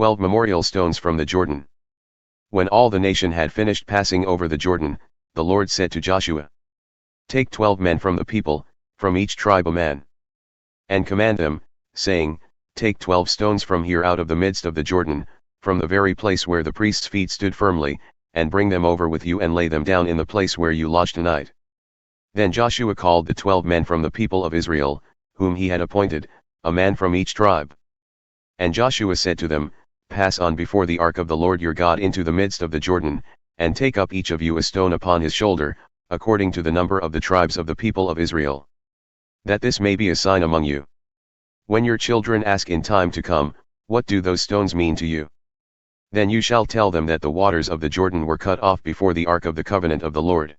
12 memorial stones from the Jordan. When all the nation had finished passing over the Jordan, the Lord said to Joshua, "Take 12 men from the people, from each tribe a man. And command them, saying, Take 12 stones from here out of the midst of the Jordan, from the very place where the priest's feet stood firmly, and bring them over with you and lay them down in the place where you lodge tonight." Then Joshua called the 12 men from the people of Israel, whom he had appointed, a man from each tribe. And Joshua said to them, "Pass on before the ark of the Lord your God into the midst of the Jordan, and take up each of you a stone upon his shoulder, according to the number of the tribes of the people of Israel. That this may be a sign among you. When your children ask in time to come, what do those stones mean to you? Then you shall tell them that the waters of the Jordan were cut off before the ark of the covenant of the Lord.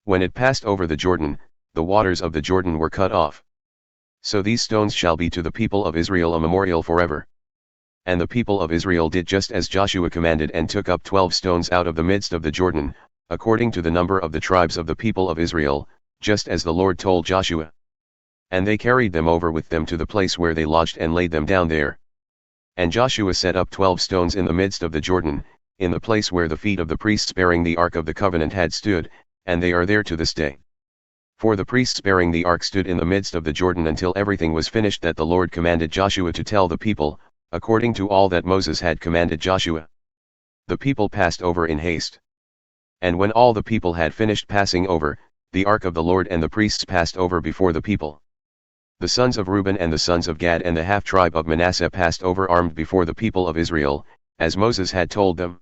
When it passed over the Jordan, the waters of the Jordan were cut off. So these stones shall be to the people of Israel a memorial forever." And the people of Israel did just as Joshua commanded and took up 12 stones out of the midst of the Jordan, according to the number of the tribes of the people of Israel, just as the Lord told Joshua. And they carried them over with them to the place where they lodged and laid them down there. And Joshua set up 12 stones in the midst of the Jordan, in the place where the feet of the priests bearing the ark of the covenant had stood, and they are there to this day. For the priests bearing the ark stood in the midst of the Jordan until everything was finished that the Lord commanded Joshua to tell the people, according to all that Moses had commanded Joshua. The people passed over in haste. And when all the people had finished passing over, the ark of the Lord and the priests passed over before the people. The sons of Reuben and the sons of Gad and the half-tribe of Manasseh passed over armed before the people of Israel, as Moses had told them.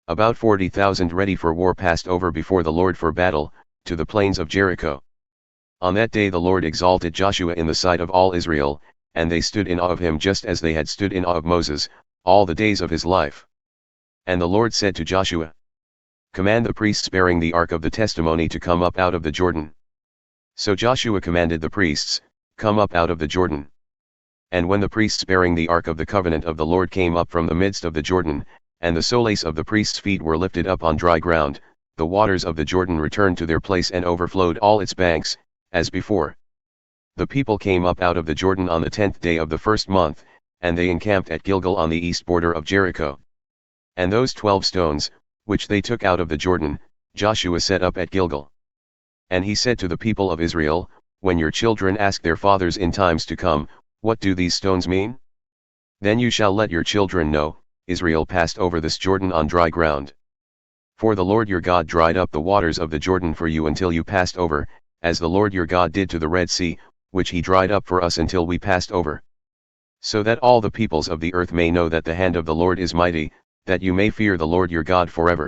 About 40,000 ready for war passed over before the Lord for battle, to the plains of Jericho. On that day the Lord exalted Joshua in the sight of all Israel, and they stood in awe of him just as they had stood in awe of Moses, all the days of his life. And the Lord said to Joshua, "Command the priests bearing the ark of the testimony to come up out of the Jordan." So Joshua commanded the priests, "Come up out of the Jordan." And when the priests bearing the ark of the covenant of the Lord came up from the midst of the Jordan, and the soles of the priests' feet were lifted up on dry ground, the waters of the Jordan returned to their place and overflowed all its banks, as before. The people came up out of the Jordan on the 10th day of the first month, and they encamped at Gilgal on the east border of Jericho. And those 12 stones, which they took out of the Jordan, Joshua set up at Gilgal. And he said to the people of Israel, "When your children ask their fathers in times to come, what do these stones mean? Then you shall let your children know, Israel passed over this Jordan on dry ground. For the Lord your God dried up the waters of the Jordan for you until you passed over, as the Lord your God did to the Red Sea, which he dried up for us until we passed over. So that all the peoples of the earth may know that the hand of the Lord is mighty, that you may fear the Lord your God forever."